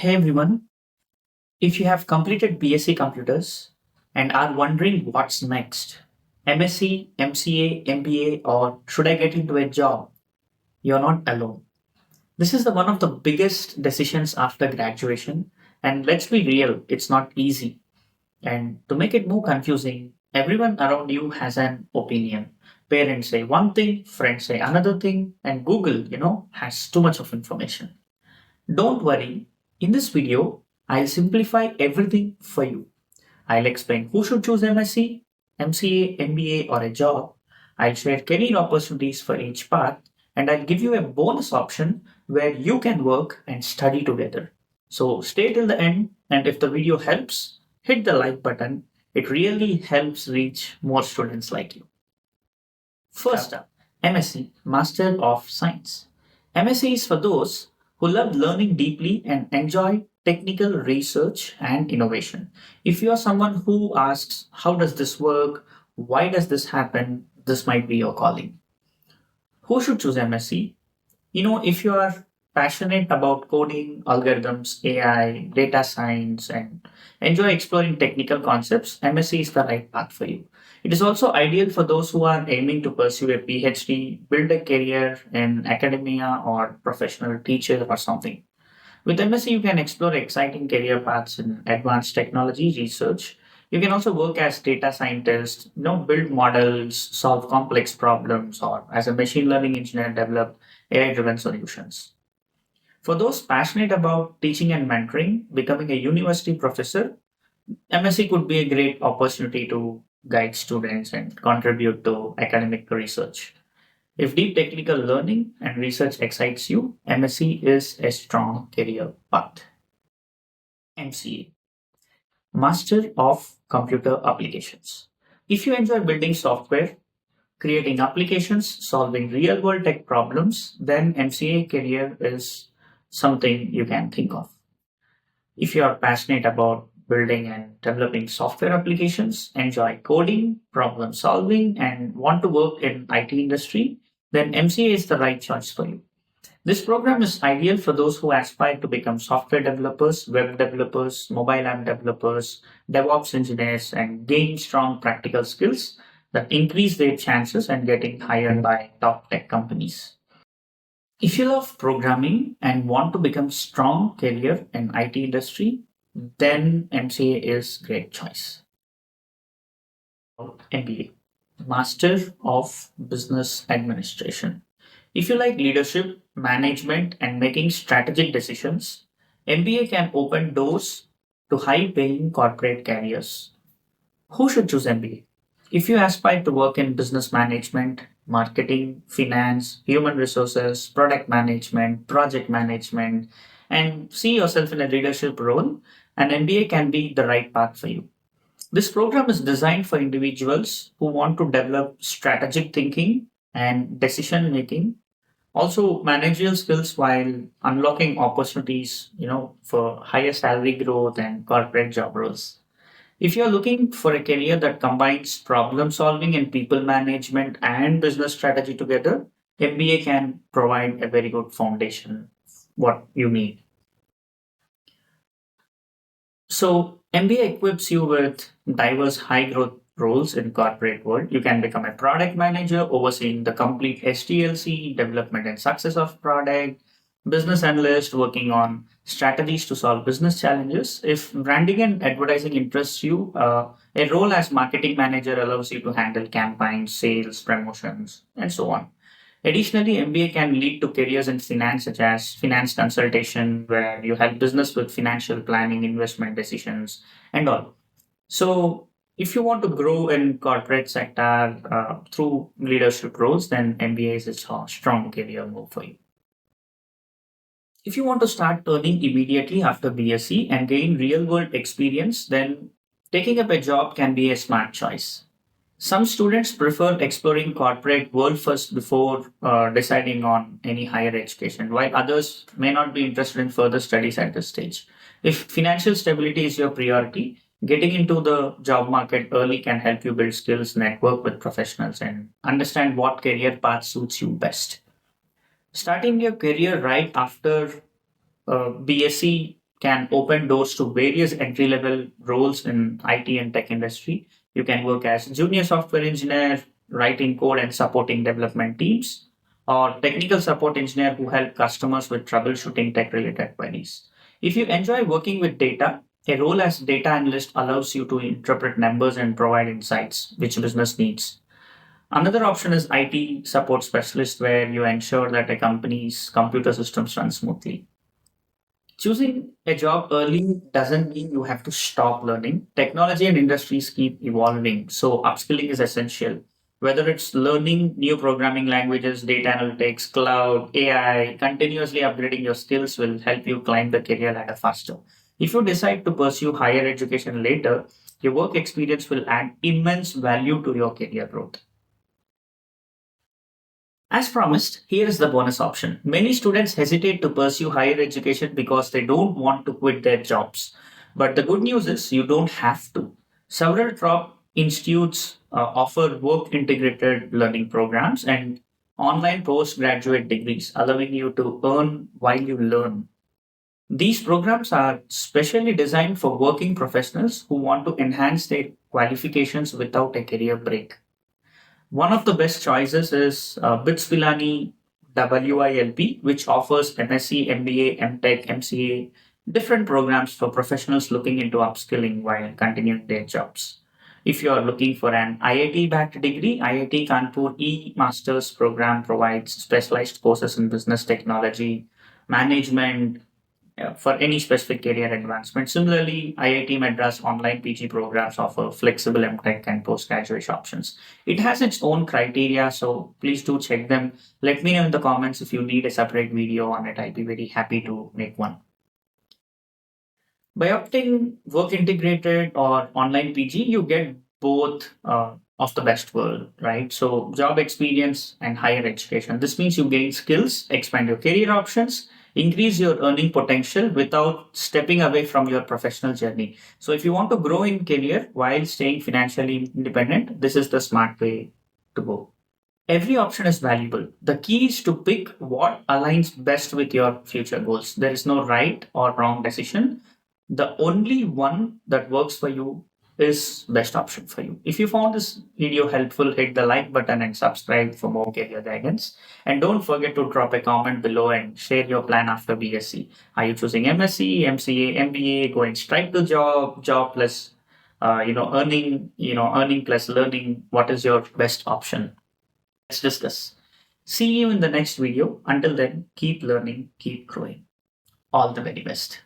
Hey everyone, if you have completed BSc Computers and are wondering what's next, MSc, MCA, MBA, or should I get into a job? You're not alone. This is one of the biggest decisions after graduation, and let's be real, it's not easy. And to make it more confusing, everyone around you has an opinion. Parents say one thing, friends say another thing, and Google, has too much of information. Don't worry, in this video, I'll simplify everything for you. I'll explain who should choose MSc, MCA, MBA, or a job. I'll share career opportunities for each path, and I'll give you a bonus option where you can work and study together. So stay till the end, and if the video helps, hit the like button. It really helps reach more students like you. First up, MSc, Master of Science. MSc is for those who love learning deeply and enjoy technical research and innovation. If you are someone who asks, how does this work? Why does this happen? This might be your calling. Who should choose MSc? If you are passionate about coding, algorithms, AI, data science, and enjoy exploring technical concepts, MSc is the right path for you. It is also ideal for those who are aiming to pursue a PhD, build a career in academia or professional teacher or something. With MSc, you can explore exciting career paths in advanced technology research. You can also work as data scientist, build models, solve complex problems, or as a machine learning engineer, develop AI-driven solutions. For those passionate about teaching and mentoring, becoming a university professor, MSc could be a great opportunity to guide students and contribute to academic research. If deep technical learning and research excites you, MSc is a strong career path. MCA, Master of Computer Applications. If you enjoy building software, creating applications, solving real world tech problems, then MCA career is something you can think of. If you are passionate about building and developing software applications, enjoy coding, problem solving, and want to work in IT industry, then MCA is the right choice for you. This program is ideal for those who aspire to become software developers, web developers, mobile app developers, DevOps engineers, and gain strong practical skills that increase their chances and getting hired by top tech companies. If you love programming and want to become strong career in IT industry, then MCA is great choice. MBA, Master of Business Administration. If you like leadership, management, and making strategic decisions, MBA can open doors to high paying corporate careers. Who should choose MBA? If you aspire to work in business management, marketing, finance, human resources, product management, project management, and see yourself in a leadership role, an MBA can be the right path for you. This program is designed for individuals who want to develop strategic thinking and decision making, also managerial skills while unlocking opportunities, for higher salary growth and corporate job roles. If you're looking for a career that combines problem solving and people management and business strategy together, MBA can provide a very good foundation, what you need. So MBA equips you with diverse high growth roles in corporate world. You can become a product manager overseeing the complete SDLC, development and success of product, business analyst working on strategies to solve business challenges. If branding and advertising interests you, a role as marketing manager allows you to handle campaigns, sales, promotions, and so on. Additionally, MBA can lead to careers in finance, such as finance consultation, where you help business with financial planning, investment decisions, and all. So, if you want to grow in corporate sector through leadership roles, then MBA is a strong career move for you. If you want to start earning immediately after BSc and gain real world experience, then taking up a job can be a smart choice. Some students prefer exploring corporate world first before deciding on any higher education, while others may not be interested in further studies at this stage. If financial stability is your priority, getting into the job market early can help you build skills, network with professionals, and understand what career path suits you best. Starting your career right after BSc can open doors to various entry level roles in IT and tech industry. You can work as junior software engineer, writing code and supporting development teams, or technical support engineer who help customers with troubleshooting tech related queries. If you enjoy working with data, a role as data analyst allows you to interpret numbers and provide insights which business needs. Another option is IT support specialist, where you ensure that a company's computer systems run smoothly. Choosing a job early doesn't mean you have to stop learning. Technology and industries keep evolving, so upskilling is essential. Whether it's learning new programming languages, data analytics, cloud, AI, continuously upgrading your skills will help you climb the career ladder faster. If you decide to pursue higher education later, your work experience will add immense value to your career growth. As promised, here is the bonus option. Many students hesitate to pursue higher education because they don't want to quit their jobs. But the good news is you don't have to. Several top institutes offer work integrated learning programs and online postgraduate degrees, allowing you to earn while you learn. These programs are specially designed for working professionals who want to enhance their qualifications without a career break. One of the best choices is BITS Pilani WILP, which offers MSc, MBA, MTech, MCA, different programs for professionals looking into upskilling while continuing their jobs. If you are looking for an IIT backed degree, IIT Kanpur Masters program provides specialized courses in business technology, management, for any specific career advancement. Similarly, IIT Madras online PG programs offer flexible MTech and postgraduate options. It has its own criteria, so please do check them. Let me know in the comments if you need a separate video on it. I'll be very happy to make one. By opting work integrated or online PG, you get both of the best world, right? So, job experience and higher education. This means you gain skills, expand your career options, increase your earning potential without stepping away from your professional journey. So, if you want to grow in career while staying financially independent, this is the smart way to go. Every option is valuable. The key is to pick what aligns best with your future goals. There is no right or wrong decision. The only one that works for you is best option for you. If you found this video helpful, hit the like button and subscribe for more career guidance. And don't forget to drop a comment below and share your plan after BSc. Are you choosing MSc, MCA, MBA, going straight to job plus earning plus learning? What is your best option? Let's discuss. See you in the next video. Until then, keep learning, keep growing. All the very best.